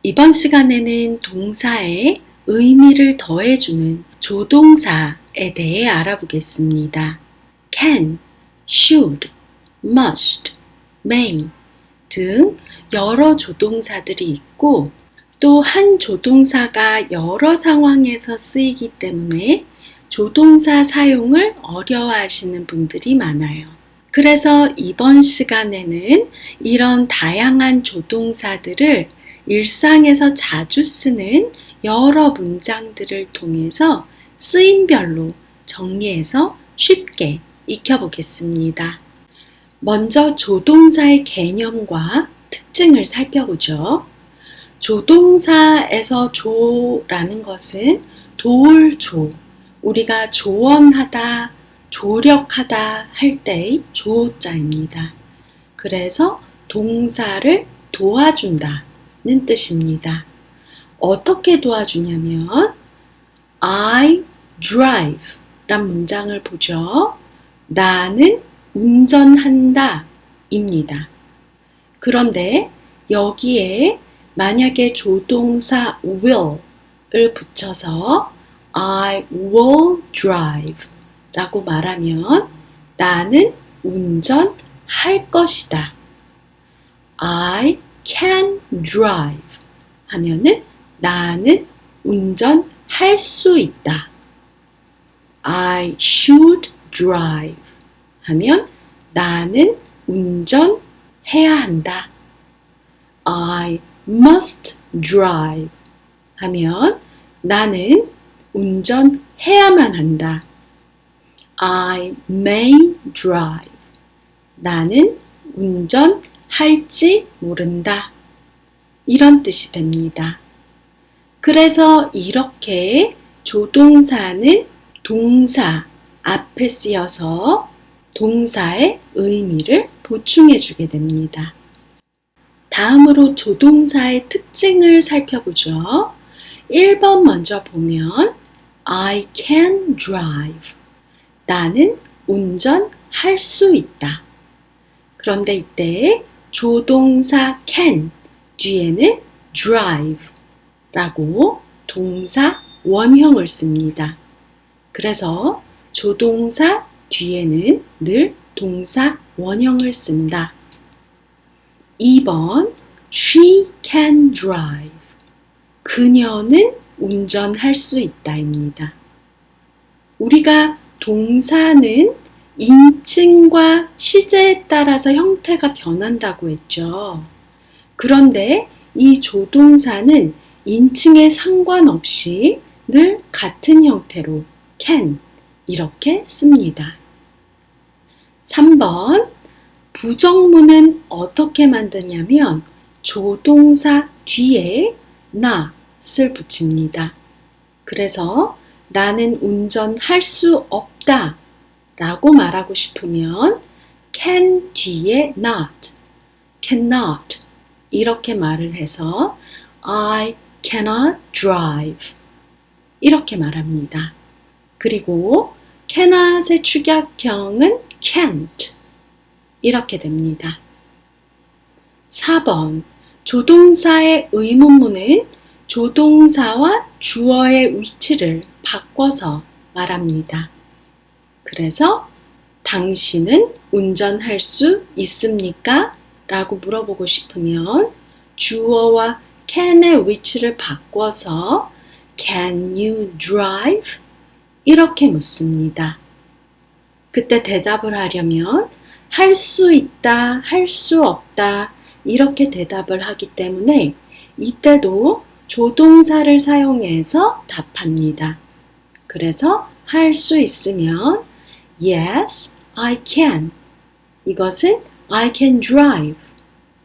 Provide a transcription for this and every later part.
이번 시간에는 동사에 의미를 더해주는 조동사에 대해 알아보겠습니다. can, should, must, may 등 여러 조동사들이 있고 또 한 조동사가 여러 상황에서 쓰이기 때문에 조동사 사용을 어려워하시는 분들이 많아요. 그래서 이번 시간에는 이런 다양한 조동사들을 일상에서 자주 쓰는 여러 문장들을 통해서 쓰임별로 정리해서 쉽게 익혀보겠습니다. 먼저 조동사의 개념과 특징을 살펴보죠. 조동사에서 조라는 것은 도울 조, 우리가 조언하다, 조력하다 할 때의 조자입니다. 그래서 동사를 도와준다 는 뜻입니다. 어떻게 도와주냐면 I drive 란 문장을 보죠. 나는 운전한다 입니다. 그런데 여기에 만약에 조동사 will을 붙여서 I will drive 라고 말하면 나는 운전할 것이다. I can drive 하면은 나는 운전할 수 있다. I should drive 하면 나는 운전해야 한다. I must drive 하면 나는 운전해야만 한다. I may drive 나는 운전할지 모른다. 이런 뜻이 됩니다. 그래서 이렇게 조동사는 동사 앞에 쓰여서 동사의 의미를 보충해 주게 됩니다. 다음으로 조동사의 특징을 살펴보죠. 1번 먼저 보면 I can drive 나는 운전할 수 있다. 그런데 이때 조동사 can 뒤에는 drive 라고 동사 원형을 씁니다. 그래서 조동사 뒤에는 늘 동사 원형을 쓴다. 2번 She can drive 그녀는 운전할 수 있다입니다. 우리가 동사는 인칭과 시제에 따라서 형태가 변한다고 했죠. 그런데 이 조동사는 인칭에 상관없이 늘 같은 형태로 can 이렇게 씁니다. 3번 부정문은 어떻게 만드냐면 조동사 뒤에 not을 붙입니다. 그래서 나는 운전할 수 없다 라고 말하고 싶으면 can 뒤에 not, cannot 이렇게 말을 해서 I cannot drive 이렇게 말합니다. 그리고 cannot의 축약형은 can't 이렇게 됩니다. 4번 조동사의 의문문은 조동사와 주어의 위치를 바꿔서 말합니다. 그래서 당신은 운전할 수 있습니까? 라고 물어보고 싶으면 주어와 can의 위치를 바꿔서 Can you drive? 이렇게 묻습니다. 그때 대답을 하려면 할 수 있다, 할 수 없다 이렇게 대답을 하기 때문에 이때도 조동사를 사용해서 답합니다. 그래서 할 수 있으면 Yes, I can. 이것은 I can drive.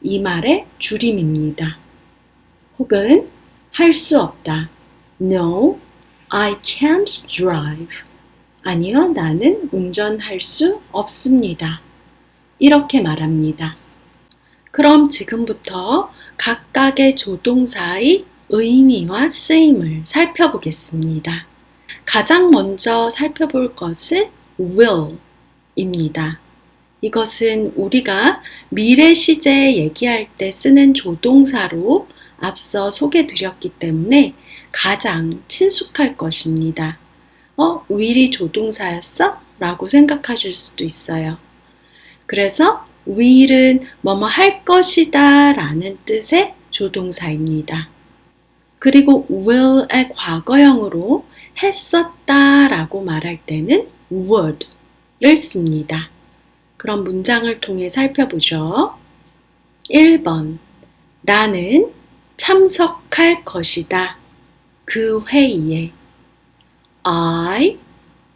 이 말의 줄임입니다. 혹은 할 수 없다. No, I can't drive. 아니요, 나는 운전할 수 없습니다. 이렇게 말합니다. 그럼 지금부터 각각의 조동사의 의미와 쓰임을 살펴보겠습니다. 가장 먼저 살펴볼 것은 will입니다. 이것은 우리가 미래 시제 얘기할 때 쓰는 조동사로 앞서 소개드렸기 때문에 가장 친숙할 것입니다. will이 조동사였어? 라고 생각하실 수도 있어요. 그래서 will은 뭐뭐 할 것이다 라는 뜻의 조동사입니다. 그리고 will의 과거형으로 했었다 라고 말할 때는 would를 씁니다. 그럼 문장을 통해 살펴보죠. 1번, 나는 참석할 것이다. 그 회의에. I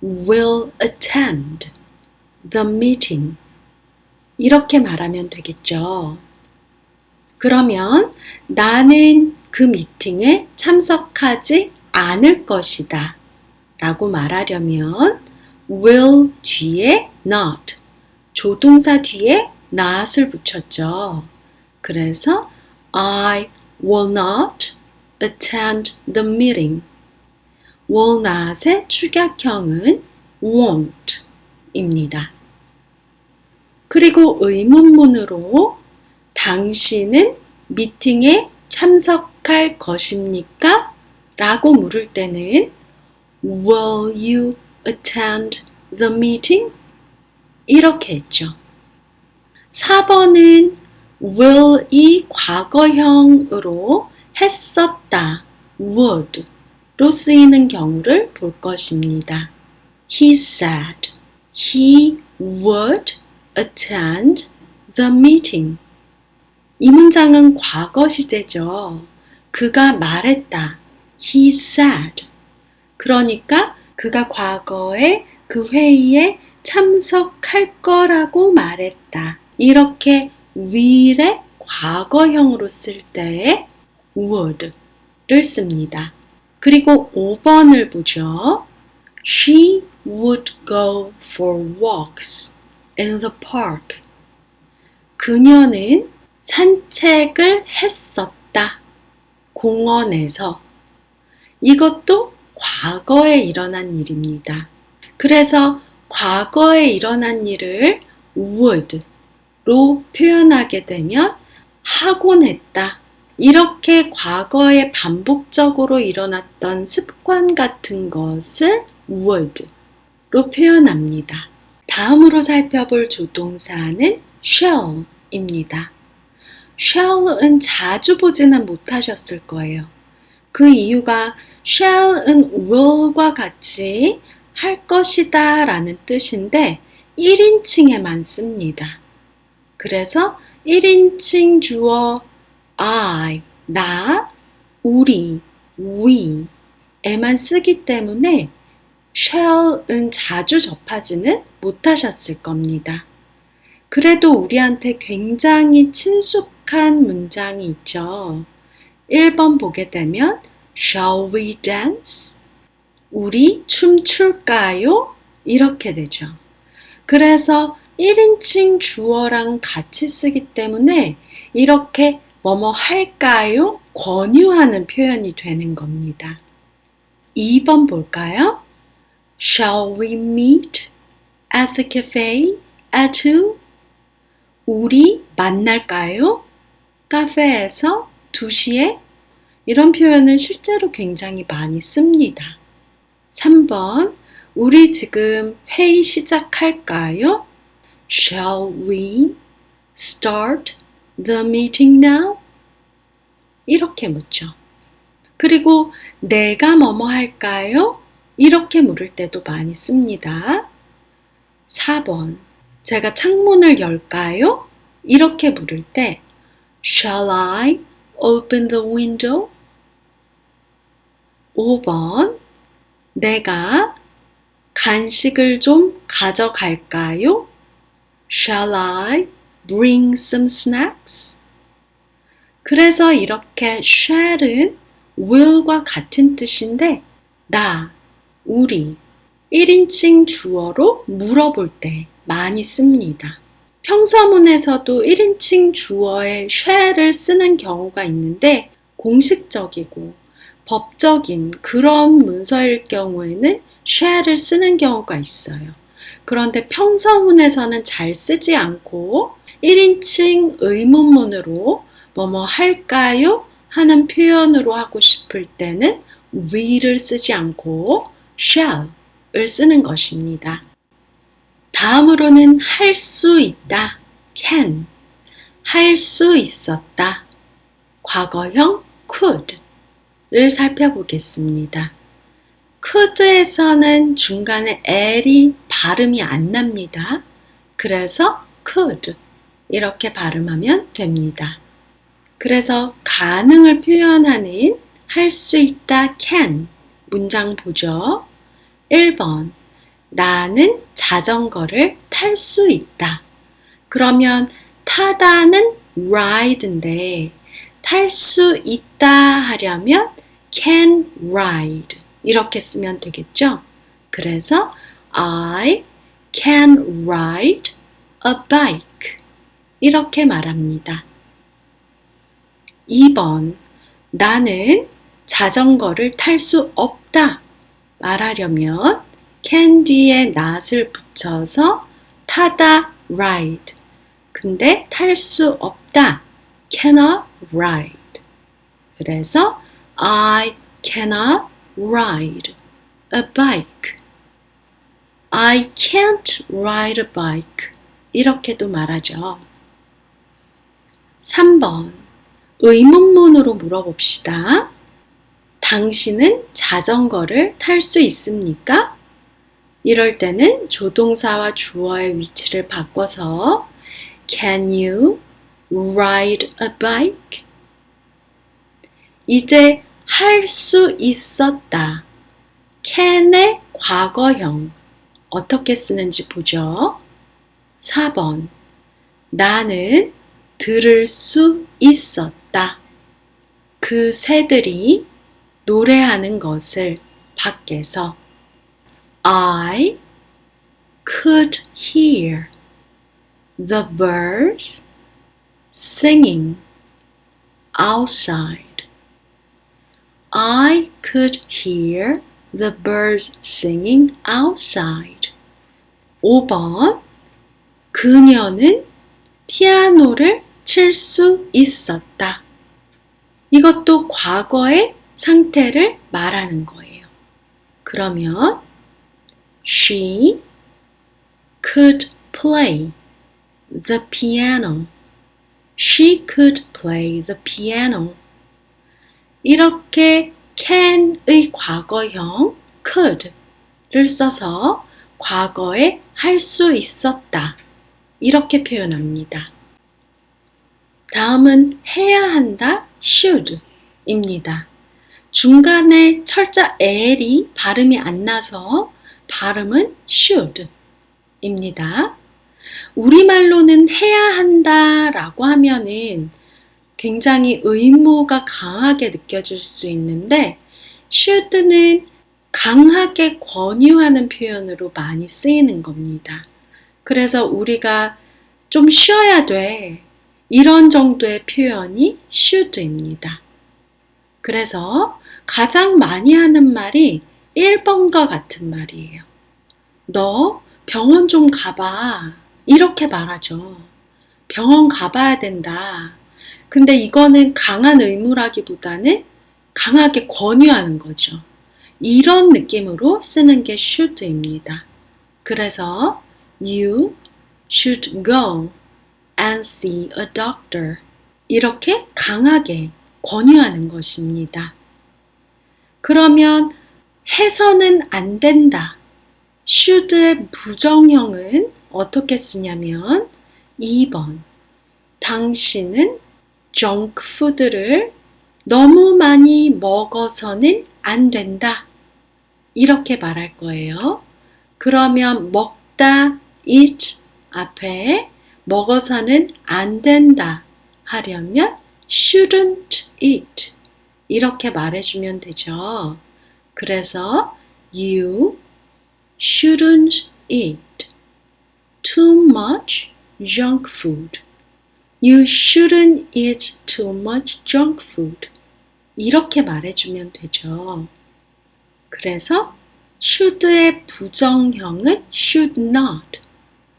will attend the meeting. 이렇게 말하면 되겠죠. 그러면 나는 그 미팅에 참석하지 않을 것이다 라고 말하려면 will 뒤에 not, 조동사 뒤에 not을 붙였죠. 그래서 I will not attend the meeting. will not의 축약형은 won't 입니다. 그리고 의문문으로 당신은 미팅에 참석할 것입니까? 라고 물을 때는 Will you attend the meeting? 이렇게 했죠. 4번은 will이 과거형으로 했었다, would로 쓰이는 경우를 볼 것입니다. He said he would attend the meeting. 이 문장은 과거 시제죠. 그가 말했다. He said. 그러니까 그가 과거에 그 회의에 참석할 거라고 말했다. 이렇게 will의 과거형으로 쓸 때에 would를 씁니다. 그리고 5번을 보죠. She would go for walks in the park. 그녀는 산책을 했었다. 공원에서. 이것도 과거에 일어난 일입니다. 그래서 과거에 일어난 일을 would로 표현하게 되면 하곤 했다. 이렇게 과거에 반복적으로 일어났던 습관 같은 것을 would로 표현합니다. 다음으로 살펴볼 조동사는 shall입니다. shall은 자주 보지는 못하셨을 거예요. 그 이유가 shall은 will과 같이 할 것이다 라는 뜻인데 1인칭에만 씁니다. 그래서 1인칭 주어 I, 나, 우리, we에만 쓰기 때문에 shall은 자주 접하지는 못하셨을 겁니다. 그래도 우리한테 굉장히 친숙한 문장이 있죠. 1번 보게 되면 Shall we dance? 우리 춤출까요? 이렇게 되죠. 그래서 1인칭 주어랑 같이 쓰기 때문에 이렇게 뭐뭐 할까요? 권유하는 표현이 되는 겁니다. 2번 볼까요? Shall we meet at the cafe at 2? 우리 만날까요? 카페에서 2시에? 이런 표현은 실제로 굉장히 많이 씁니다. 3번, 우리 지금 회의 시작할까요? Shall we start the meeting now? 이렇게 묻죠. 그리고 내가 뭐뭐 할까요? 이렇게 물을 때도 많이 씁니다. 4번, 제가 창문을 열까요? 이렇게 물을 때 Shall I open the window? 5번, 내가 간식을 좀 가져갈까요? Shall I bring some snacks? 그래서 이렇게 shall은 will과 같은 뜻인데 나, 우리, 1인칭 주어로 물어볼 때 많이 씁니다. 평서문에서도 1인칭 주어에 shall을 쓰는 경우가 있는데 공식적이고 법적인 그런 문서일 경우에는 shall을 쓰는 경우가 있어요. 그런데 평서문에서는 잘 쓰지 않고 1인칭 의문문으로 뭐뭐 할까요? 하는 표현으로 하고 싶을 때는 will을 쓰지 않고 shall을 쓰는 것입니다. 다음으로는 할 수 있다, can, 할 수 있었다, 과거형 could를 살펴보겠습니다. could에서는 중간에 l이 발음이 안 납니다. 그래서 could 이렇게 발음하면 됩니다. 그래서 가능을 표현하는 할 수 있다 can 문장 보죠. 1번 나는 자전거를 탈 수 있다. 그러면 타다는 ride인데 탈 수 있다 하려면 can ride 이렇게 쓰면 되겠죠. 그래서 I can ride a bike 이렇게 말합니다. 2번 나는 자전거를 탈 수 없다 말하려면 can 뒤에 not을 붙여서 타다 ride 근데 탈 수 없다 cannot ride 그래서 I cannot ride a bike I can't ride a bike 이렇게도 말하죠. 3번 의문문으로 물어봅시다. 당신은 자전거를 탈 수 있습니까? 이럴 때는 조동사와 주어의 위치를 바꿔서 Can you ride a bike? 이제 할 수 있었다. can의 과거형 어떻게 쓰는지 보죠. 4번 나는 들을 수 있었다. 그 새들이 노래하는 것을 밖에서 I could hear the birds singing outside. I could hear the birds singing outside. 5번 그녀는 피아노를 칠 수 있었다. 이것도 과거의 상태를 말하는 거예요. 그러면 She could play the piano. She could play the piano. 이렇게 can의 과거형 could를 써서 과거에 할 수 있었다. 이렇게 표현합니다. 다음은 해야 한다, should 입니다. 중간에 철자 l이 발음이 안 나서 발음은 should 입니다. 우리말로는 해야 한다 라고 하면은 굉장히 의무가 강하게 느껴질 수 있는데 should는 강하게 권유하는 표현으로 많이 쓰이는 겁니다. 그래서 우리가 좀 쉬어야 돼. 이런 정도의 표현이 should입니다. 그래서 가장 많이 하는 말이 1번과 같은 말이에요. 너 병원 좀 가봐. 이렇게 말하죠. 병원 가봐야 된다. 근데 이거는 강한 의무라기보다는 강하게 권유하는 거죠. 이런 느낌으로 쓰는 게 should입니다. 그래서 You should go and see a doctor. 이렇게 강하게 권유하는 것입니다. 그러면 해서는 안 된다. should의 부정형은 어떻게 쓰냐면 2번 당신은 정크푸드를 너무 많이 먹어서는 안 된다. 이렇게 말할 거예요. 그러면 먹다, eat 앞에 먹어서는 안 된다 하려면 shouldn't eat 이렇게 말해주면 되죠. 그래서 you shouldn't eat too much junk food. You shouldn't eat too much junk food. 이렇게 말해주면 되죠. 그래서 should의 부정형은 should not,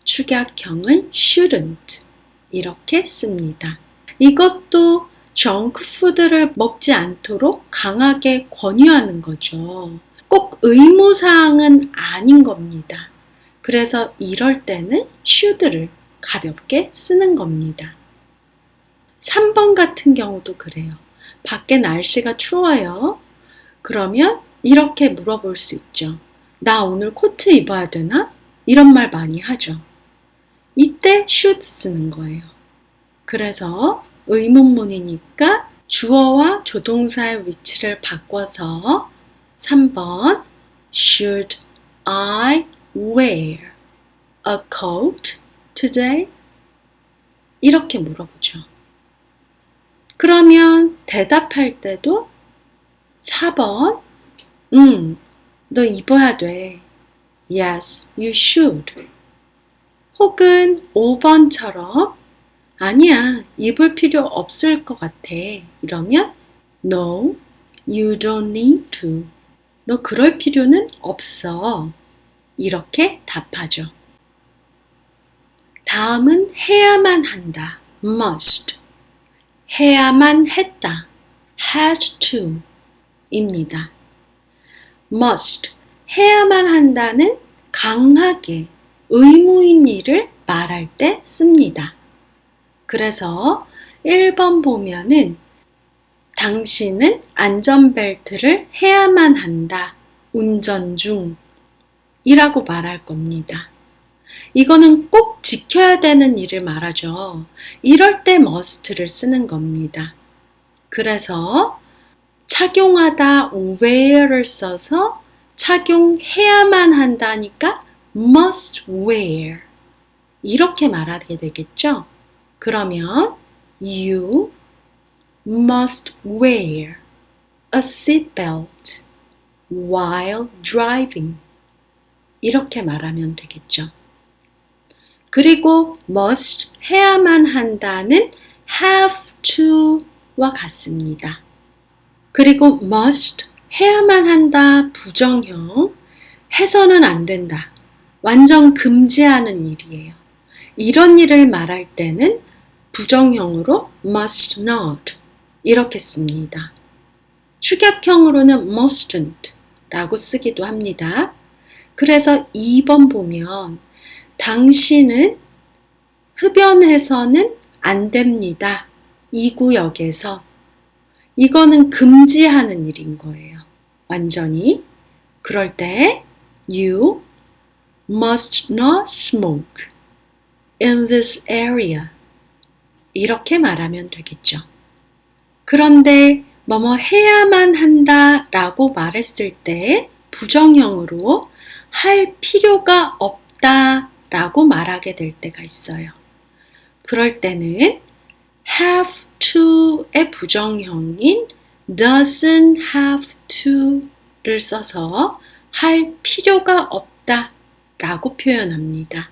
축약형은 shouldn't 이렇게 씁니다. 이것도 정크푸드를 먹지 않도록 강하게 권유하는 거죠. 꼭 의무사항은 아닌 겁니다. 그래서 이럴 때는 should를 가볍게 쓰는 겁니다. 3번 같은 경우도 그래요. 밖에 날씨가 추워요. 그러면 이렇게 물어볼 수 있죠. 나 오늘 코트 입어야 되나? 이런 말 많이 하죠. 이때 should 쓰는 거예요. 그래서 의문문이니까 주어와 조동사의 위치를 바꿔서 3번 Should I wear a coat today? 이렇게 물어보죠. 그러면 대답할 때도 4번 너 입어야 돼. Yes, you should. 혹은 5번처럼 아니야, 입을 필요 없을 것 같아. 이러면 No, you don't need to. 너 그럴 필요는 없어. 이렇게 답하죠. 다음은 해야만 한다. must. 해야만 했다. had to 입니다. must. 해야만 한다는 강하게 의무인 일을 말할 때 씁니다. 그래서 1번 보면은 당신은 안전벨트를 해야만 한다. 운전 중 이라고 말할 겁니다. 이거는 꼭 지켜야 되는 일을 말하죠. 이럴 때 must를 쓰는 겁니다. 그래서 착용하다 wear를 써서 착용해야만 한다니까 must wear 이렇게 말하게 되겠죠. 그러면 You must wear a seatbelt while driving 이렇게 말하면 되겠죠. 그리고 must 해야만 한다는 have to와 같습니다. 그리고 must 해야만 한다 부정형 해서는 안 된다. 완전 금지하는 일이에요. 이런 일을 말할 때는 부정형으로 must not 이렇게 씁니다. 축약형으로는 mustn't 라고 쓰기도 합니다. 그래서 2번 보면 당신은 흡연해서는 안 됩니다. 이 구역에서 이거는 금지하는 일인 거예요. 완전히. 그럴 때 You must not smoke in this area 이렇게 말하면 되겠죠. 그런데 뭐뭐 해야만 한다 라고 말했을 때 부정형으로 할 필요가 없다 라고 말하게 될 때가 있어요. 그럴 때는 have to의 부정형인 doesn't have to를 써서 할 필요가 없다 라고 표현합니다.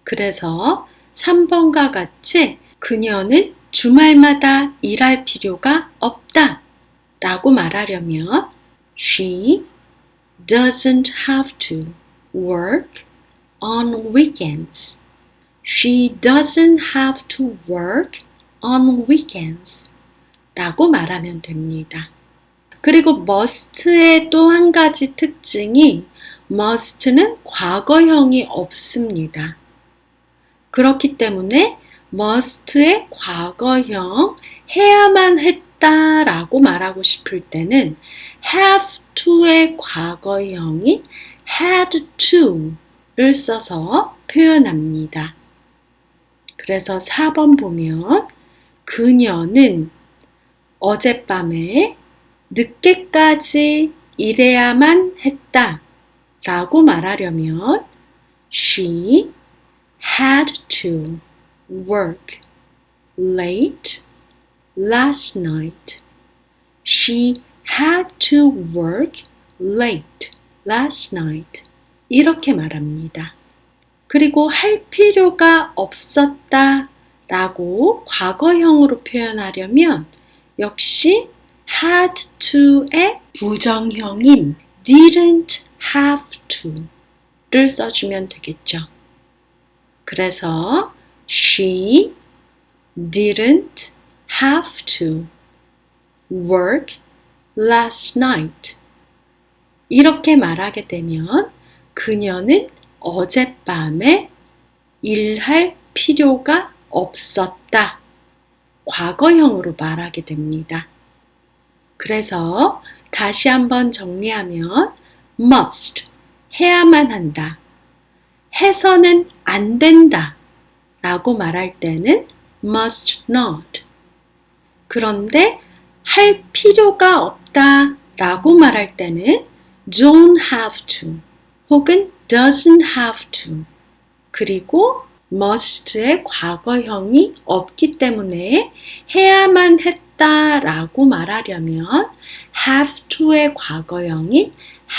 그래서 3번과 같이 그녀는 주말마다 일할 필요가 없다 라고 말하려면 She doesn't have to work on weekends. She doesn't have to work on weekends 라고 말하면 됩니다. 그리고 must의 또 한 가지 특징이 must는 과거형이 없습니다. 그렇기 때문에 must의 과거형 해야만 했다 라고 말하고 싶을 때는 have to의 과거형인 had to를 써서 표현합니다. 그래서 4번 보면 그녀는 어젯밤에 늦게까지 일해야만 했다 라고 말하려면 She had to work late last night. She had to work late last night. 이렇게 말합니다. 그리고 할 필요가 없었다 라고 과거형으로 표현하려면 역시 had to의 부정형인 didn't have to를 써주면 되겠죠. 그래서 She didn't have to work last night. 이렇게 말하게 되면 그녀는 어젯밤에 일할 필요가 없었다. 과거형으로 말하게 됩니다. 그래서 다시 한번 정리하면 must, 해야만 한다. 해서는 안 된다. 라고 말할 때는 must not. 그런데 할 필요가 없다. 라고 말할 때는 don't have to 혹은 doesn't have to. 그리고 must의 과거형이 없기 때문에 해야만 했다 라고 말하려면 have to의 과거형인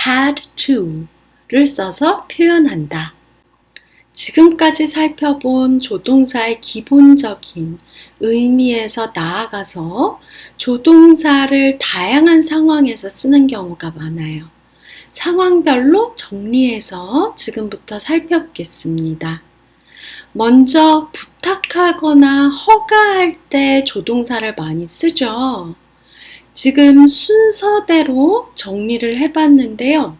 had to를 써서 표현한다. 지금까지 살펴본 조동사의 기본적인 의미에서 나아가서 조동사를 다양한 상황에서 쓰는 경우가 많아요. 상황별로 정리해서 지금부터 살펴보겠습니다. 먼저 부탁하거나 허가할 때 조동사를 많이 쓰죠. 지금 순서대로 정리를 해봤는데요.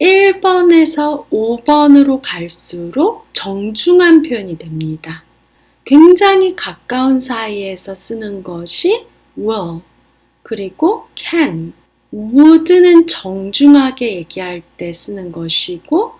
1번에서 5번으로 갈수록 정중한 표현이 됩니다. 굉장히 가까운 사이에서 쓰는 것이 will, 그리고 can, would는 정중하게 얘기할 때 쓰는 것이고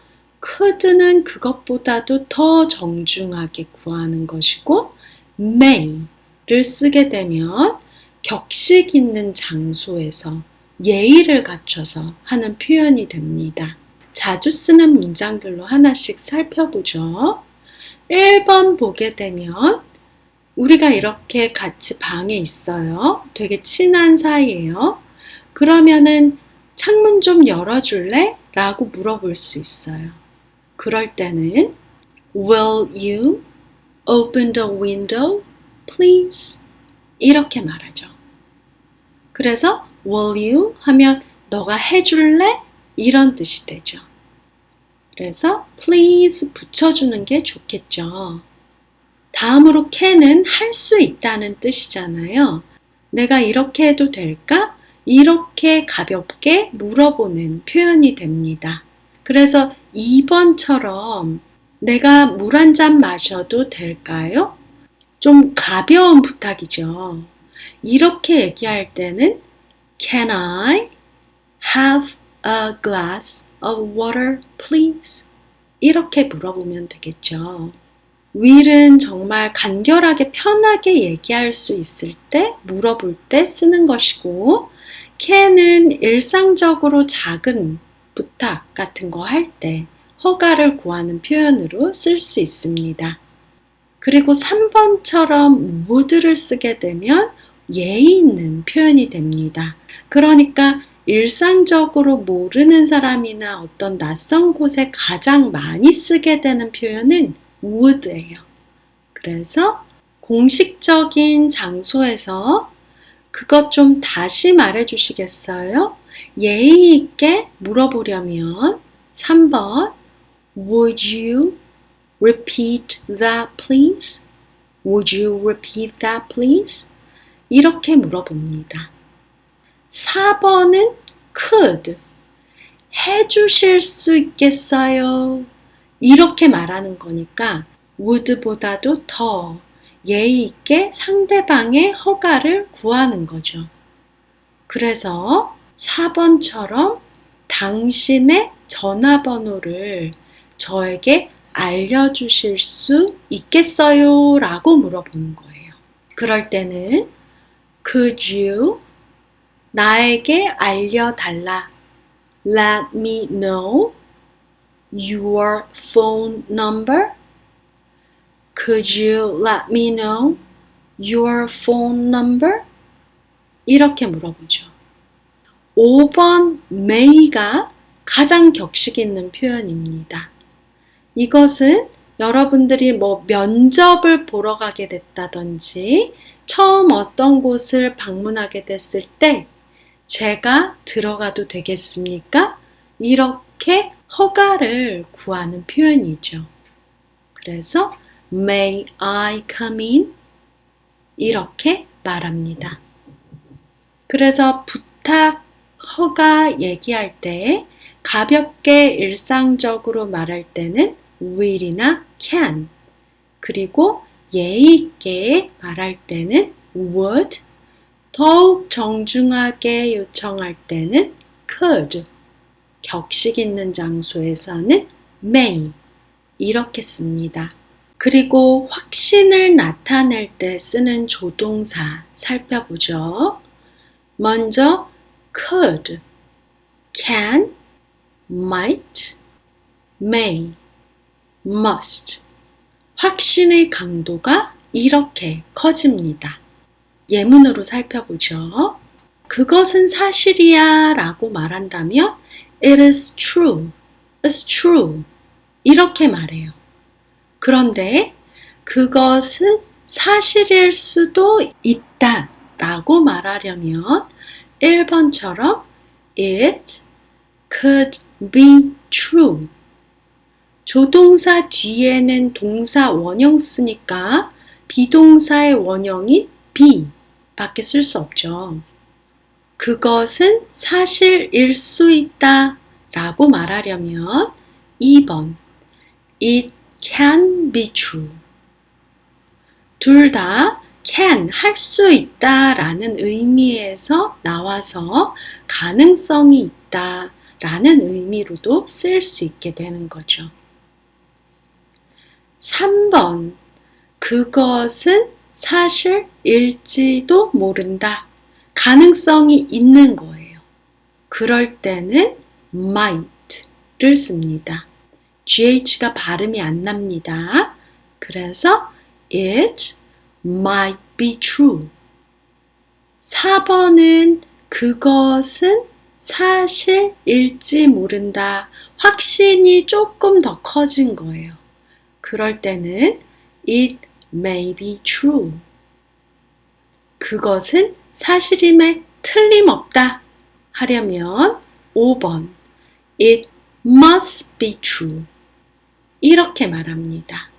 could는 그것보다도 더 정중하게 구하는 것이고 may를 쓰게 되면 격식 있는 장소에서 예의를 갖춰서 하는 표현이 됩니다. 자주 쓰는 문장들로 하나씩 살펴보죠. 1번 보게 되면 우리가 이렇게 같이 방에 있어요. 되게 친한 사이예요. 그러면은 창문 좀 열어줄래? 라고 물어볼 수 있어요. 그럴 때는 Will you open the window, please? 이렇게 말하죠. 그래서 Will you 하면 너가 해줄래? 이런 뜻이 되죠. 그래서 please 붙여주는 게 좋겠죠. 다음으로 can은 할 수 있다는 뜻이잖아요. 내가 이렇게 해도 될까? 이렇게 가볍게 물어보는 표현이 됩니다. 그래서 2번처럼 내가 물 한 잔 마셔도 될까요? 좀 가벼운 부탁이죠. 이렇게 얘기할 때는 Can I have a glass of water, please? 이렇게 물어보면 되겠죠. will은 정말 간결하게 편하게 얘기할 수 있을 때, 물어볼 때 쓰는 것이고 can은 일상적으로 작은 부탁 같은 거 할 때 허가를 구하는 표현으로 쓸 수 있습니다. 그리고 3번처럼 would를 쓰게 되면 예의 있는 표현이 됩니다. 그러니까 일상적으로 모르는 사람이나 어떤 낯선 곳에 가장 많이 쓰게 되는 표현은 would예요. 그래서 공식적인 장소에서 그것 좀 다시 말해 주시겠어요? 예의 있게 물어보려면 3번 Would you repeat that please? Would you repeat that please? 이렇게 물어봅니다. 4번은 could. 해주실 수 있겠어요? 이렇게 말하는 거니까 would보다도 더 예의 있게 상대방의 허가를 구하는 거죠. 그래서 4번처럼 당신의 전화번호를 저에게 알려주실 수 있겠어요? 라고 물어보는 거예요. 그럴 때는 Could you 나에게 알려달라. Let me know your phone number. Could you let me know your phone number? 이렇게 물어보죠. 5번 may가 가장 격식 있는 표현입니다. 이것은 여러분들이 면접을 보러 가게 됐다든지 처음 어떤 곳을 방문하게 됐을 때 제가 들어가도 되겠습니까? 이렇게 허가를 구하는 표현이죠. 그래서 May I come in? 이렇게 말합니다. 그래서 부탁, 허가 얘기할 때 가볍게 일상적으로 말할 때는 will이나 can, 그리고 예의 있게 말할 때는 would, 더욱 정중하게 요청할 때는 could, 격식 있는 장소에서는 may, 이렇게 씁니다. 그리고 확신을 나타낼 때 쓰는 조동사 살펴보죠. 먼저 could, can, might, may, must. 확신의 강도가 이렇게 커집니다. 예문으로 살펴보죠. 그것은 사실이야 라고 말한다면 it is true, it's true 이렇게 말해요. 그런데 그것은 사실일 수도 있다 라고 말하려면 1번처럼 it could be true. 조동사 뒤에는 동사 원형 쓰니까 비동사의 원형인 be 밖에 쓸 수 없죠. 그것은 사실일 수 있다 라고 말하려면 2번 it can be true. 둘 다 can, 할 수 있다 라는 의미에서 나와서 가능성이 있다 라는 의미로도 쓸 수 있게 되는 거죠. 3번, 그것은 사실일지도 모른다. 가능성이 있는 거예요. 그럴 때는 might를 씁니다. GH가 발음이 안 납니다. 그래서 it might be true. 4번은 그것은 사실일지 모른다. 확신이 조금 더 커진 거예요. 그럴 때는 it may be true. 그것은 사실임에 틀림없다 하려면 5번 it must be true. 이렇게 말합니다.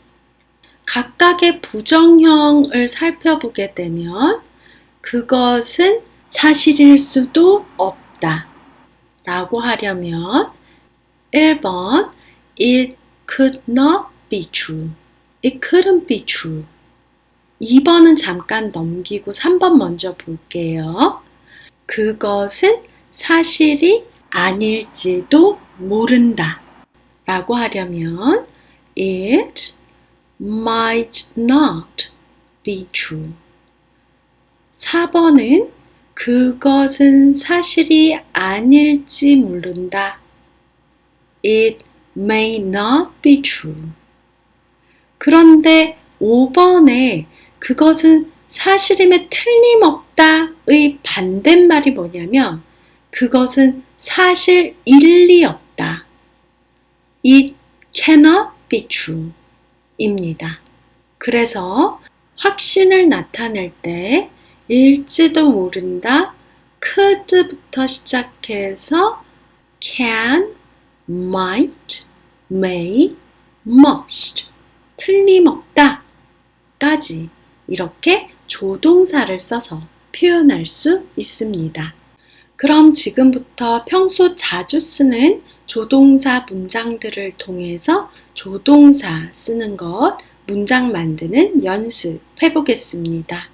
각각의 부정형을 살펴보게 되면 그것은 사실일 수도 없다 라고 하려면 1번 it could not be true. It couldn't be true. 2번은 잠깐 넘기고 3번 먼저 볼게요. 그것은 사실이 아닐지도 모른다 라고 하려면 it might not be true. 4번은 그것은 사실이 아닐지 모른다. It may not be true. 그런데 5번에 그것은 사실임에 틀림없다의 반대말이 뭐냐면 그것은 사실일 리 없다. It cannot be true 입니다. 그래서 확신을 나타낼 때 일지도 모른다, could부터 시작해서 can, might, may, must, 틀림없다 까지 이렇게 조동사를 써서 표현할 수 있습니다. 그럼 지금부터 평소 자주 쓰는 조동사 문장들을 통해서 조동사 쓰는 것, 문장 만드는 연습해 보겠습니다.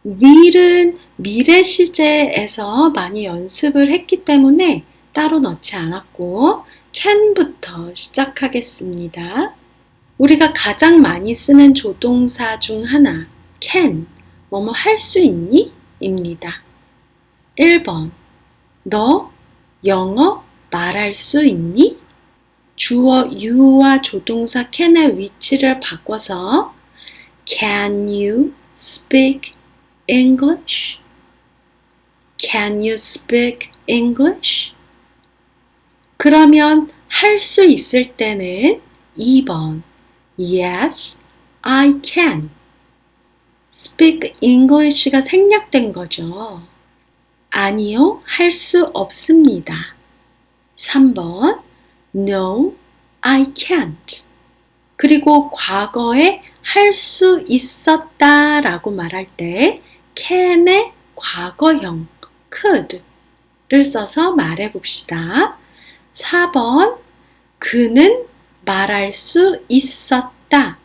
will은 미래 시제에서 많이 연습을 했기 때문에 따로 넣지 않았고 can부터 시작하겠습니다. 우리가 가장 많이 쓰는 조동사 중 하나, can, 뭐뭐 할 수 있니? 입니다. 1번, 너 영어 말할 수 있니? 주어 you와 조동사 can의 위치를 바꿔서 Can you speak English? Can you speak English? 그러면 할 수 있을 때는 2번 Yes, I can. Speak English가 생략된 거죠. 아니요, 할 수 없습니다. 3번 No, I can't. 그리고 과거에 할 수 있었다 라고 말할 때 can의 과거형 could를 써서 말해봅시다. 4번 그는 말할 수 있었다.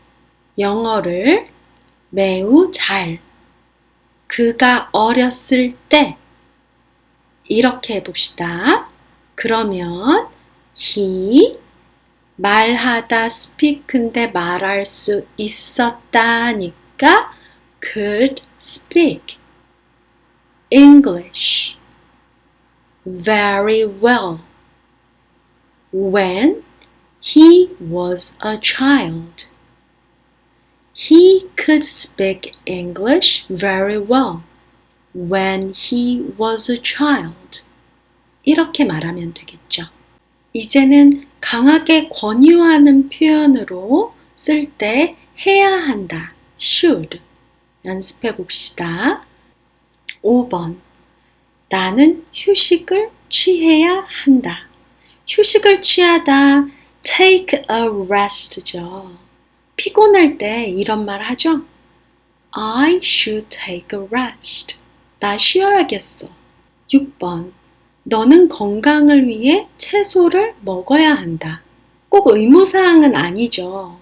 영어를 매우 잘. 그가 어렸을 때 이렇게 해봅시다. 그러면 he 말하다 speak인데 말할 수 있었다니까 could speak English very well when he was a child. He could speak English very well when he was a child. 이렇게 말하면 되겠죠. 이제는 강하게 권유하는 표현으로 쓸 때 해야 한다. should. 연습해 봅시다. 5번. 나는 휴식을 취해야 한다. 휴식을 취하다. take a rest죠. 피곤할 때 이런 말 하죠. I should take a rest. 나 쉬어야겠어. 6번. 너는 건강을 위해 채소를 먹어야 한다. 꼭 의무사항은 아니죠.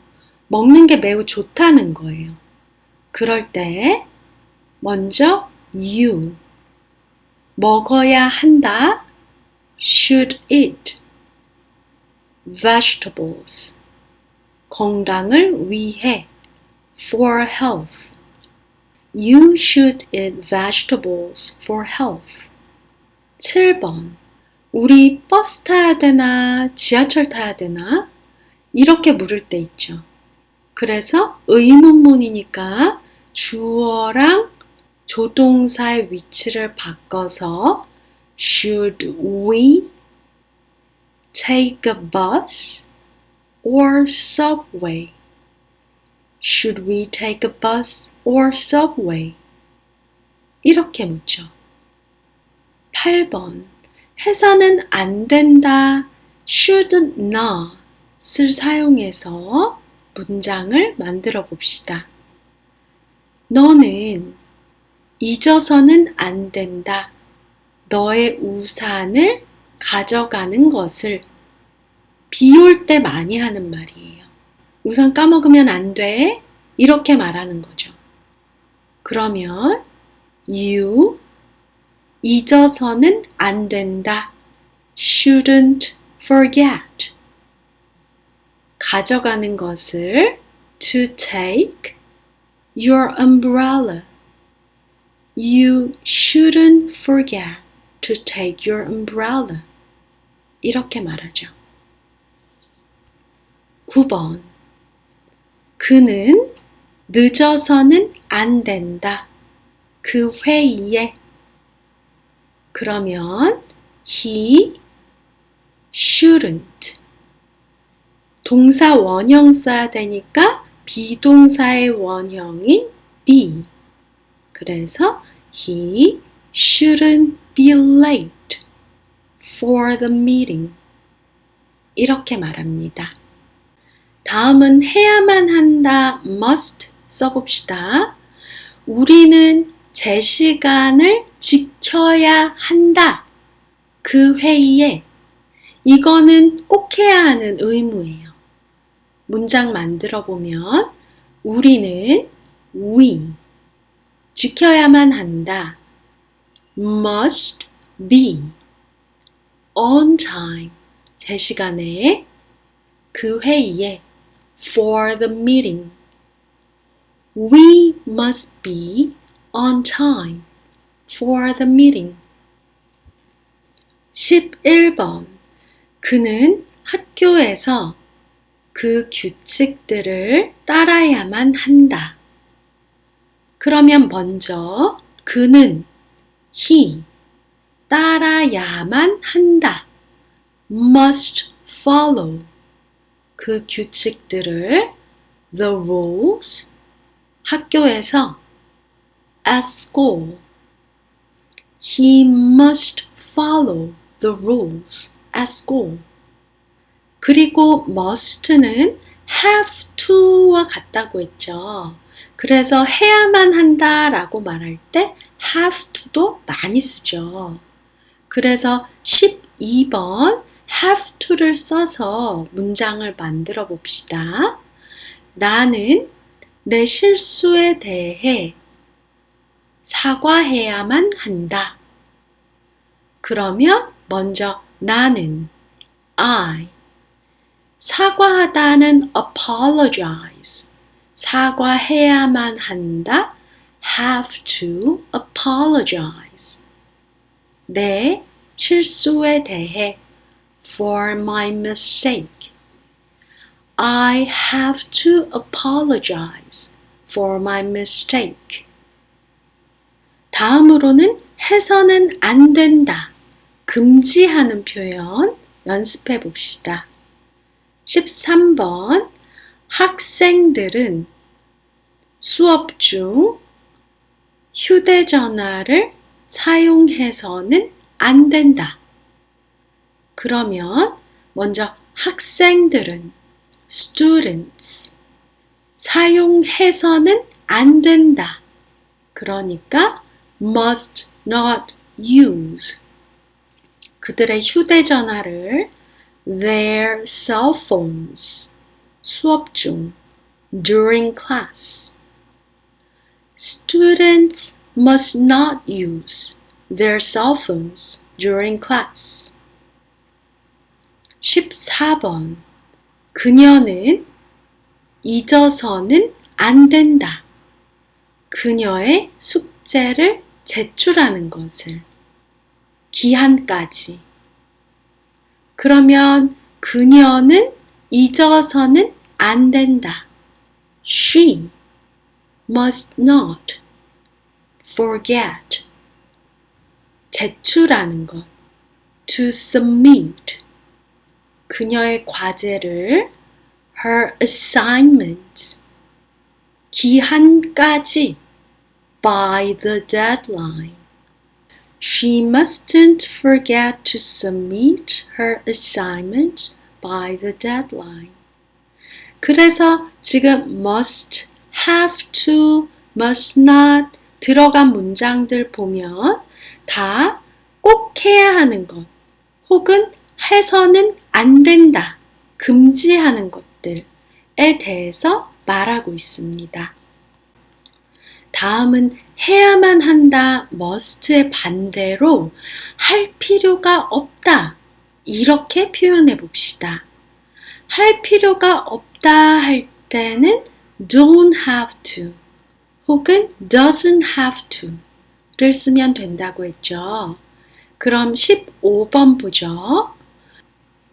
먹는 게 매우 좋다는 거예요. 그럴 때 먼저 you 먹어야 한다. should eat vegetables 건강을 위해 for health. You should eat vegetables for health. 7번. 우리 버스 타야 되나 지하철 타야 되나 이렇게 물을 때 있죠. 그래서 의문문이니까 주어랑 조동사의 위치를 바꿔서 should we take a bus or subway? Should we take a bus or subway? 이렇게 묻죠. 8번. 해서는 안 된다. should not을 사용해서 문장을 만들어 봅시다. 너는 잊어서는 안 된다. 너의 우산을 가져가는 것을 비 올 때 많이 하는 말이에요. 우산 까먹으면 안 돼. 이렇게 말하는 거죠. 그러면 you 잊어서는 안 된다. shouldn't forget. 가져가는 것을 to take your umbrella. You shouldn't forget to take your umbrella. 이렇게 말하죠. 9번. 그는 늦어서는 안 된다. 그 회의에. 그러면 he shouldn't. 동사 원형 써야 되니까 비동사의 원형인 be. 그래서 he shouldn't be late for the meeting. 이렇게 말합니다. 다음은 해야만 한다, must 써봅시다. 우리는 제 시간을 지켜야 한다. 그 회의에. 이거는 꼭 해야 하는 의무예요. 문장 만들어 보면 우리는 we 지켜야만 한다. must be on time 제 시간에 그 회의에 for the meeting. We must be on time for the meeting. 11번. 그는 학교에서 그 규칙들을 따라야만 한다. 그러면 먼저 그는 he 따라야만 한다. must follow 그 규칙들을 the rules 학교에서 at school he must follow the rules at school. 그리고 must는 have to와 같다고 했죠. 그래서 해야만 한다라고 말할 때 have to도 많이 쓰죠. 그래서 12번 have to를 써서 문장을 만들어 봅시다. 나는 내 실수에 대해 사과해야만 한다. 그러면 먼저 나는 I 사과하다는 apologize 사과해야만 한다 have to apologize 내 실수에 대해 for my mistake I have to apologize for my mistake 다음으로는 해서는 안 된다 금지하는 표현 연습해 봅시다. 13번 학생들은 수업 중 휴대전화를 사용해서는 안 된다. 그러면 먼저 학생들은 students 사용해서는 안 된다. 그러니까 must not use 그들의 휴대전화를 their cell phones 수업 중 during class Students must not use their cell phones during class 14번 그녀는 잊어서는 안 된다. 그녀의 숙제를 제출하는 것을 기한까지 그러면 그녀는 잊어서는 안 된다. She must not forget 제출하는 것 to submit 그녀의 과제를 her assignment 기한까지 by the deadline She mustn't forget to submit her assignment by the deadline. 그래서 지금 must, have to, must not 들어간 문장들 보면 다 꼭 해야 하는 것 혹은 해서는 안 된다, 금지하는 것들에 대해서 말하고 있습니다. 다음은 해야만 한다, must의 반대로 할 필요가 없다. 이렇게 표현해 봅시다. 할 필요가 없다 할 때는 don't have to 혹은 doesn't have to를 쓰면 된다고 했죠. 그럼 15번 보죠.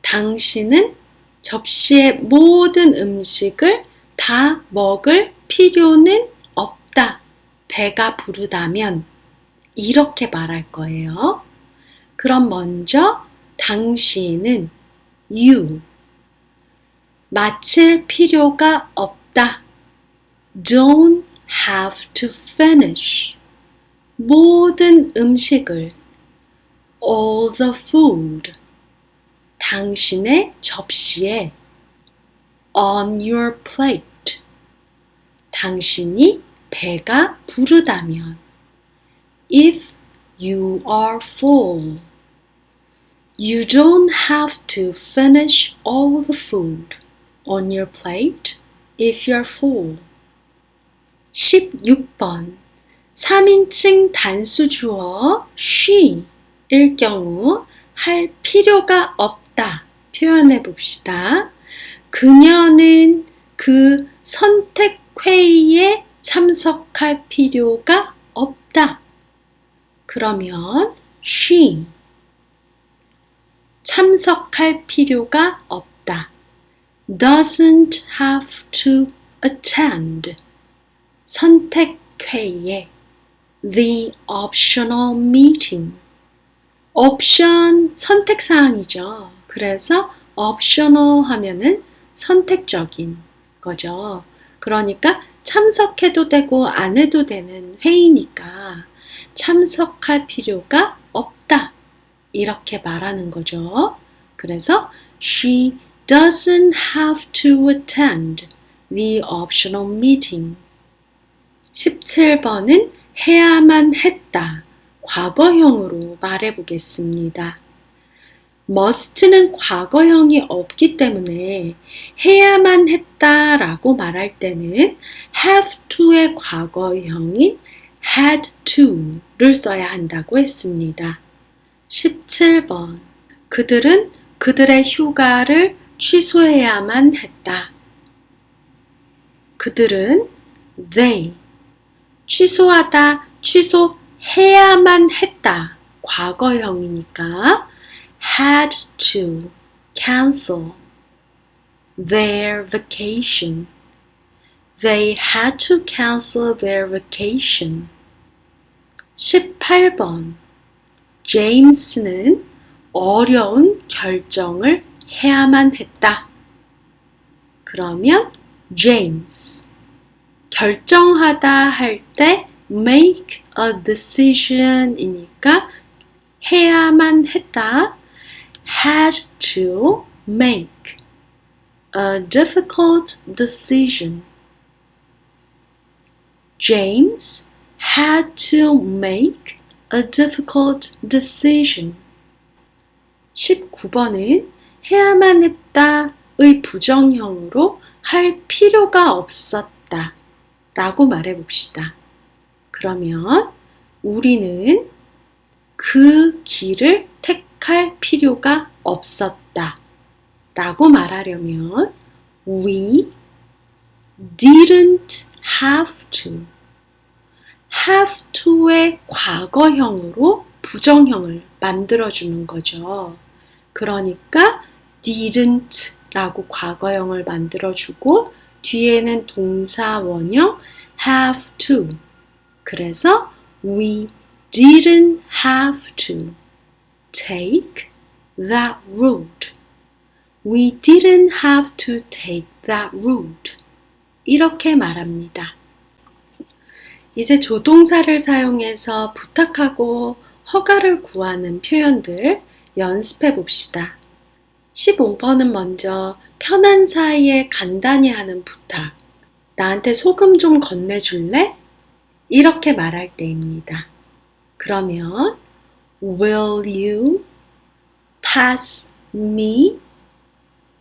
당신은 접시의 모든 음식을 다 먹을 필요는 없다. 배가 부르다면 이렇게 말할 거예요. 그럼 먼저 당신은 you 마칠 필요가 없다. Don't have to finish 모든 음식을 all the food 당신의 접시에 on your plate 당신이 배가 부르다면 if you are full you don't have to finish all the food on your plate if you're full 16번 3인칭 단수 주어 she일 경우 할 필요가 없다 표현해 봅시다. 그녀는 그 선택회의에 참석할 필요가 없다. 그러면 she 참석할 필요가 없다. doesn't have to attend 선택회의에 the optional meeting 옵션 선택사항이죠. 그래서 optional 하면은 선택적인 거죠. 그러니까 참석해도 되고 안 해도 되는 회의니까 참석할 필요가 없다. 이렇게 말하는 거죠. 그래서 she doesn't have to attend the optional meeting. 17번은 해야만 했다. 과거형으로 말해보겠습니다. must는 과거형이 없기 때문에 해야만 했다라고 말할 때는 have to의 과거형인 had to를 써야 한다고 했습니다. 17번. 그들은 그들의 휴가를 취소해야만 했다. 그들은 they. 취소하다, 취소해야만 했다. 과거형이니까 had to cancel their vacation. They had to cancel their vacation. 18번. 제임스는 어려운 결정을 해야만 했다. 그러면 James. 결정하다 할 때 make a decision 이니까 해야만 했다. had to make a difficult decision. James had to make a difficult decision. 19번은 해야만 했다의 부정형으로 할 필요가 없었다 라고 말해봅시다. 그러면 우리는 그 길을 택할 필요가 없었다 라고 말하려면 we didn't have to. have to의 과거형으로 부정형을 만들어주는 거죠. 그러니까 didn't 라고 과거형을 만들어주고 뒤에는 동사 원형 have to. 그래서 we didn't have to take that route. We didn't have to take that route. 이렇게 말합니다. 이제 조동사를 사용해서 부탁하고 허가를 구하는 표현들 연습해 봅시다. 15번은 먼저 편한 사이에 간단히 하는 부탁. 나한테 소금 좀 건네줄래? 이렇게 말할 때입니다. 그러면 Will you pass me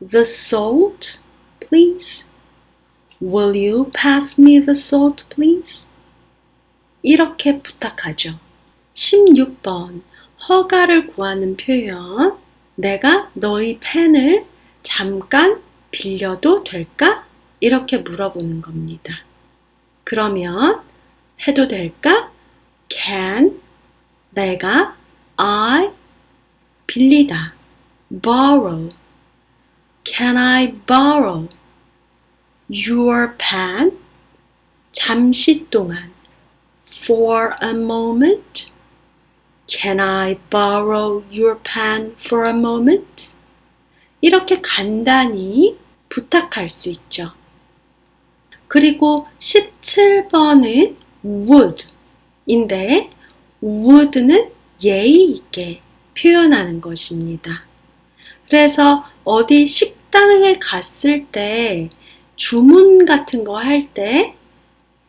the salt, please? Will you pass me the salt, please? 이렇게 부탁하죠. 16번 허가를 구하는 표현. 내가 너희 펜을 잠깐 빌려도 될까? 이렇게 물어보는 겁니다. 그러면 해도 될까? Can 내가 I 빌리다 borrow. Can I borrow your pen? 잠시 동안 for a moment. Can I borrow your pen for a moment? 이렇게 간단히 부탁할 수 있죠. 그리고 17번은 would 인데 would는 예의 있게 표현하는 것입니다. 그래서 어디 식당에 갔을 때 주문 같은 거 할 때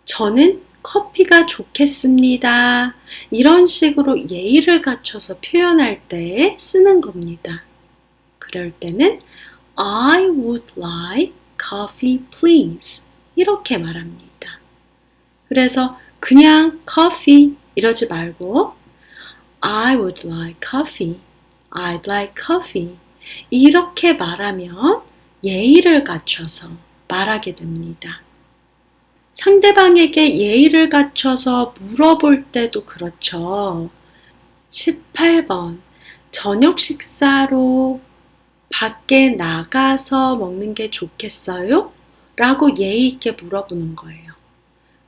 저는 커피가 좋겠습니다. 이런 식으로 예의를 갖춰서 표현할 때 쓰는 겁니다. 그럴 때는 I would like coffee, please. 이렇게 말합니다. 그래서 그냥 coffee 이러지 말고 I would like coffee. I'd like coffee. 이렇게 말하면 예의를 갖춰서 말하게 됩니다. 상대방에게 예의를 갖춰서 물어볼 때도 그렇죠. 18번 저녁 식사로 밖에 나가서 먹는 게 좋겠어요? 라고 예의 있게 물어보는 거예요.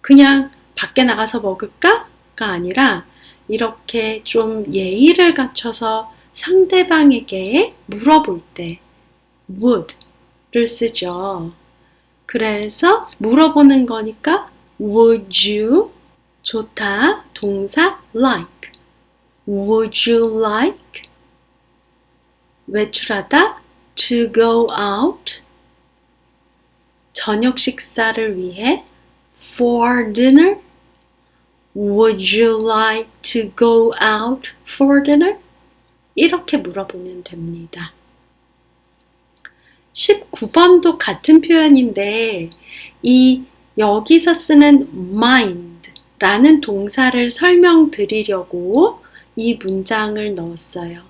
그냥 밖에 나가서 먹을까? 가 아니라 이렇게 좀 예의를 갖춰서 상대방에게 물어볼 때 would를 쓰죠. 그래서 물어보는 거니까 would you 좋다 동사 like would you like 외출하다 to go out 저녁 식사를 위해 for dinner Would you like to go out for dinner? 이렇게 물어보면 됩니다. 19번도 같은 표현인데 이 여기서 쓰는 mind 라는 동사를 설명드리려고 이 문장을 넣었어요.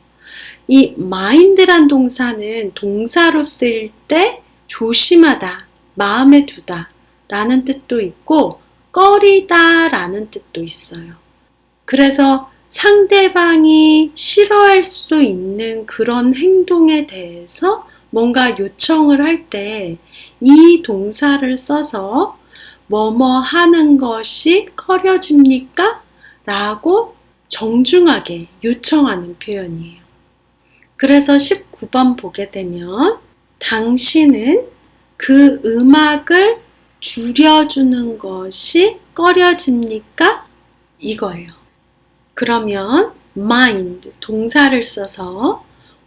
이 mind란 동사는 동사로 쓰일 때 조심하다, 마음에 두다 라는 뜻도 있고 꺼리다 라는 뜻도 있어요. 그래서 상대방이 싫어할 수 있는 그런 행동에 대해서 뭔가 요청을 할 때 이 동사를 써서 뭐뭐 하는 것이 꺼려집니까? 라고 정중하게 요청하는 표현이에요. 그래서 19번 보게 되면 당신은 그 음악을 줄여주는 것이 꺼려집니까? 이거예요. 그러면 mind 동사를 써서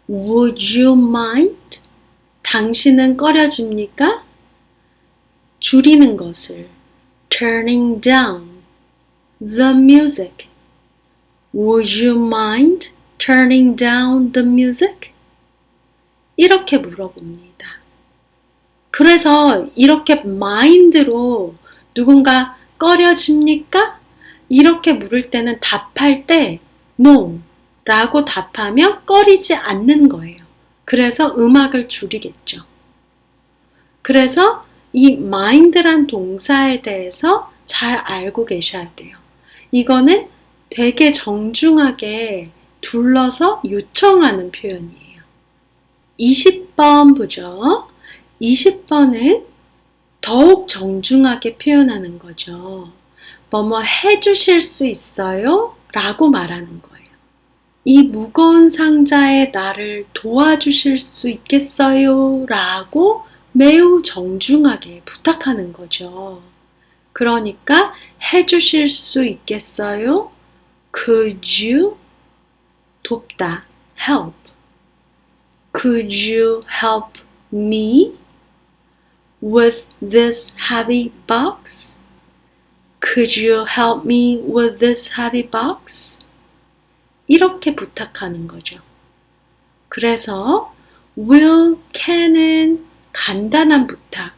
Would you mind? 당신은 꺼려집니까? 줄이는 것을 turning down the music. Would you mind turning down the music? 이렇게 물어봅니다. 그래서 이렇게 mind로 누군가 꺼려집니까? 이렇게 물을 때는 답할 때 no 라고 답하면 꺼리지 않는 거예요. 그래서 음악을 줄이겠죠. 그래서 이 mind란 동사에 대해서 잘 알고 계셔야 돼요. 이거는 되게 정중하게 둘러서 요청하는 표현이에요. 20번 보죠. 20번은 더욱 정중하게 표현하는 거죠. 뭐뭐 해주실 수 있어요? 라고 말하는 거예요. 이 무거운 상자에 나를 도와주실 수 있겠어요? 라고 매우 정중하게 부탁하는 거죠. 그러니까 해주실 수 있겠어요? Could you? 돕다, help. Could you help me with this heavy box? Could you help me with this heavy box? 이렇게 부탁하는 거죠. 그래서 will, can은 간단한 부탁,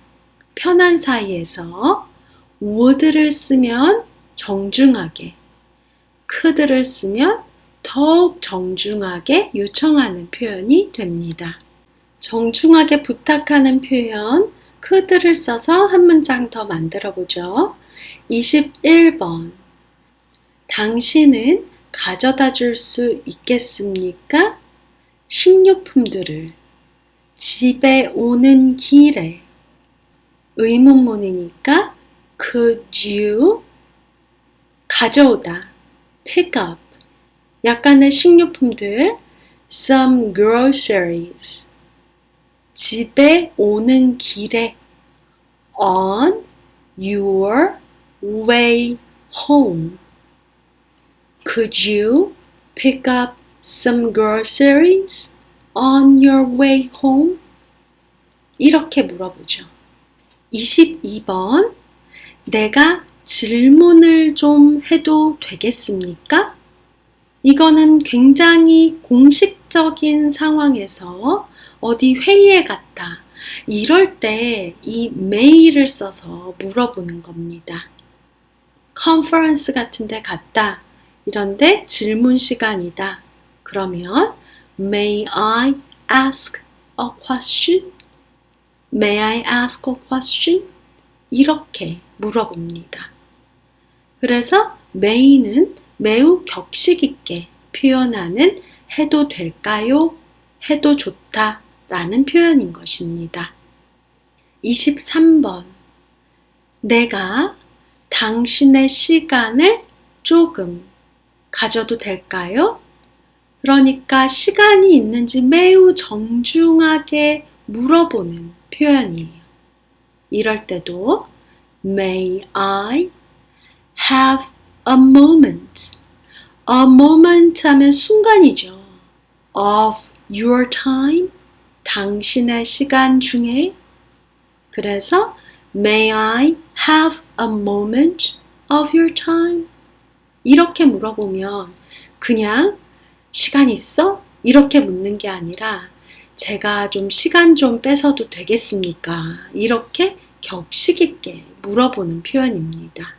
편한 사이에서 would를 쓰면 정중하게, could를 쓰면 더욱 정중하게 요청하는 표현이 됩니다. 정중하게 부탁하는 표현, could를 써서 한 문장 더 만들어 보죠. 21번. 당신은 가져다 줄 수 있겠습니까? 식료품들을 집에 오는 길에. 의문문이니까 could you 가져오다 pick up 약간의 식료품들 some groceries 집에 오는 길에 on your way home. Could you pick up some groceries on your way home? 이렇게 물어보죠. 22번. 내가 질문을 좀 해도 되겠습니까? 이거는 굉장히 공식적인 상황에서 어디 회의에 갔다. 이럴 때 이 may를 써서 물어보는 겁니다. 컨퍼런스 같은 데 갔다. 이런데 질문 시간이다. 그러면 May I ask a question? May I ask a question? 이렇게 물어봅니다. 그래서 may는 매우 격식 있게 표현하는 해도 될까요? 해도 좋다 라는 표현인 것입니다. 23번. 내가 당신의 시간을 조금 가져도 될까요? 그러니까 시간이 있는지 매우 정중하게 물어보는 표현이에요. 이럴 때도 May I have a moment? A moment 하면 순간이죠. Of your time? 당신의 시간 중에. 그래서 May I have a moment of your time? 이렇게 물어보면 그냥 시간 있어? 이렇게 묻는 게 아니라 제가 좀 시간 좀 뺏어도 되겠습니까? 이렇게 격식 있게 물어보는 표현입니다.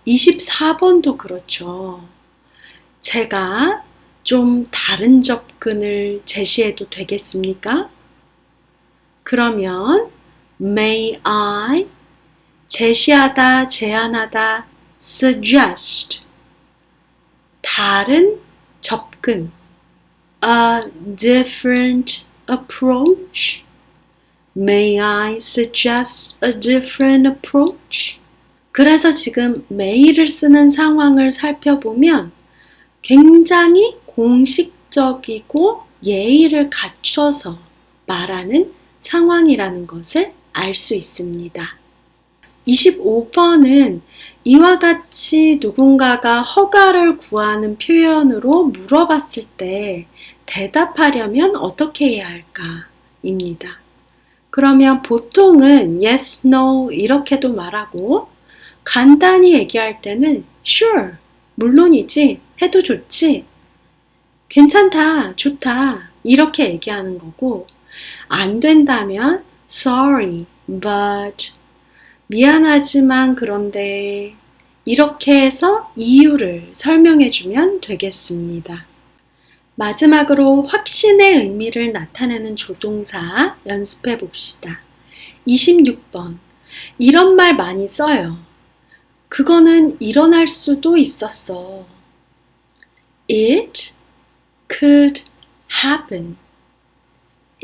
24번도 그렇죠. 제가 좀 다른 접근을 제시해도 되겠습니까? 그러면 may I 제시하다, 제안하다, suggest 다른 접근 a different approach May I suggest a different approach? 그래서 지금 may를 쓰는 상황을 살펴보면 굉장히 공식적이고 예의를 갖춰서 말하는 상황이라는 것을 알 수 있습니다. 25번은 이와 같이 누군가가 허가를 구하는 표현으로 물어봤을 때 대답하려면 어떻게 해야 할까? 입니다. 그러면 보통은 yes, no 이렇게도 말하고 간단히 얘기할 때는 sure, 물론이지, 해도 좋지, 괜찮다, 좋다 이렇게 얘기하는 거고 안 된다면 sorry, but 미안하지만 그런데 이렇게 해서 이유를 설명해 주면 되겠습니다. 마지막으로 확신의 의미를 나타내는 조동사 연습해 봅시다. 26번. 이런 말 많이 써요. 그거는 일어날 수도 있었어. It could happen.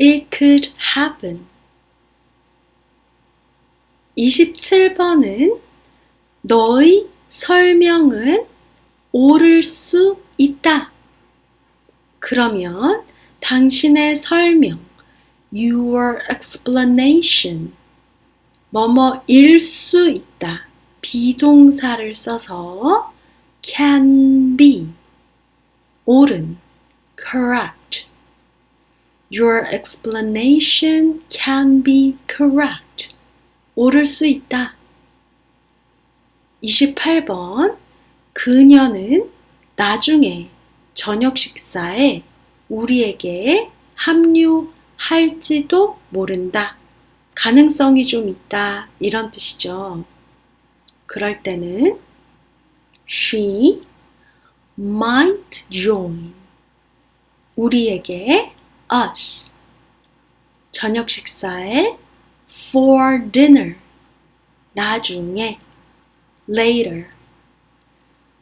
It could happen. 27번은 너의 설명은 옳을 수 있다. 그러면 당신의 설명, your explanation, 뭐뭐일 수 있다. 비동사를 써서 can be, 옳은, correct. Your explanation can be correct. 옳을 수 있다. 28번, 그녀는 나중에 저녁 식사에 우리에게 합류할지도 모른다. 가능성이 좀 있다. 이런 뜻이죠. 그럴 때는 she might join. 우리에게 us. 저녁 식사에 for dinner. 나중에 later.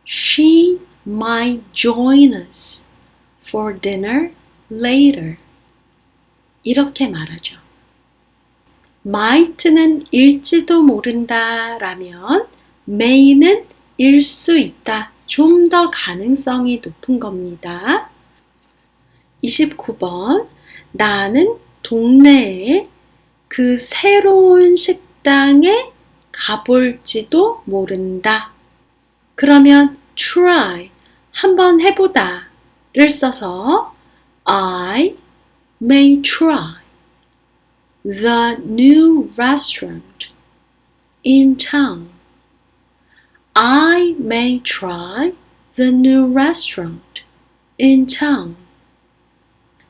She might join us for dinner later. 이렇게 말하죠. might는 일지도 모른다 라면 may는 일 수 있다. 좀 더 가능성이 높은 겁니다. 29번. 나는 동네에 그 새로운 식당에 가볼지도 모른다. 그러면 try, 한번 해보다를 써서 I may try the new restaurant in town. I may try the new restaurant in town.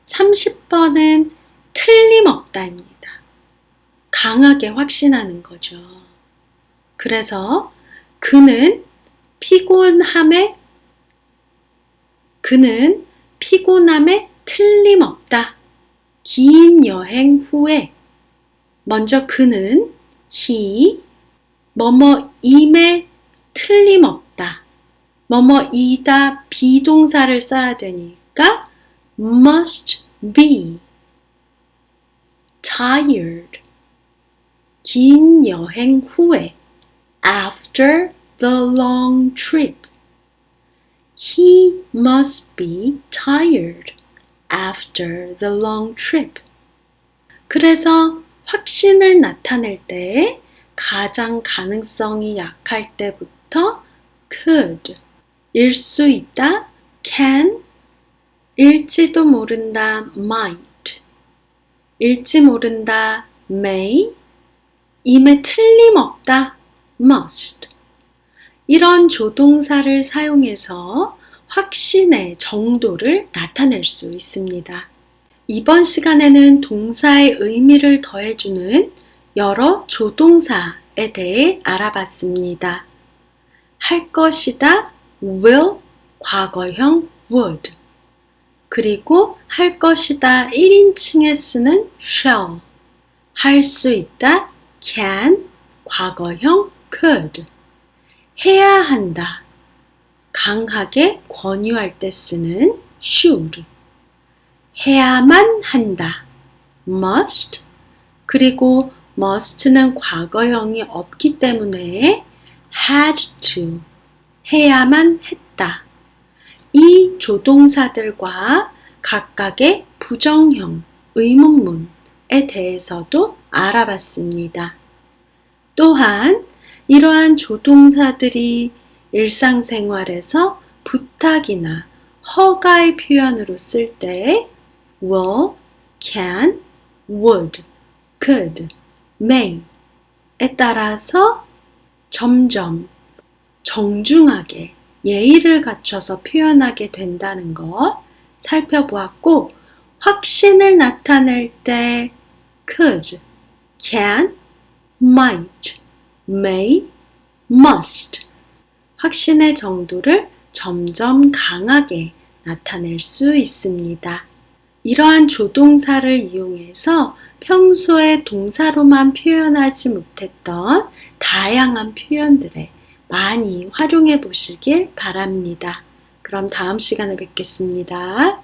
30번은 틀림없다입니다. 강하게 확신하는 거죠. 그래서 그는 피곤함에 틀림없다. 긴 여행 후에 먼저 그는 he 뭐뭐임에 틀림없다. 뭐뭐이다 비동사를 써야 되니까 must be tired. 긴 여행 후에 after the long trip. He must be tired after the long trip. 그래서 확신을 나타낼 때 가장 가능성이 약할 때부터 could, 일 수 있다, can, 일지도 모른다, might, 일지 모른다, may, 임에 틀림없다, must. 이런 조동사를 사용해서 확신의 정도를 나타낼 수 있습니다. 이번 시간에는 동사의 의미를 더해주는 여러 조동사에 대해 알아봤습니다. 할 것이다, will, 과거형 would. 그리고 할 것이다 1인칭에 쓰는 shall. 할 수 있다, can, 과거형 could. 해야 한다, 강하게 권유할 때 쓰는 should. 해야만 한다, must. 그리고 must는 과거형이 없기 때문에 had to, 해야만 했다. 이 조동사들과 각각의 부정형, 의문문에 대해서도 알아봤습니다. 또한 이러한 조동사들이 일상생활에서 부탁이나 허가의 표현으로 쓸 때 will, can, would, could, may에 따라서 점점 정중하게 예의를 갖춰서 표현하게 된다는 것 살펴보았고, 확신을 나타낼 때 could, can, might, may, must 확신의 정도를 점점 강하게 나타낼 수 있습니다. 이러한 조동사를 이용해서 평소에 동사로만 표현하지 못했던 다양한 표현들에 많이 활용해 보시길 바랍니다. 그럼 다음 시간에 뵙겠습니다.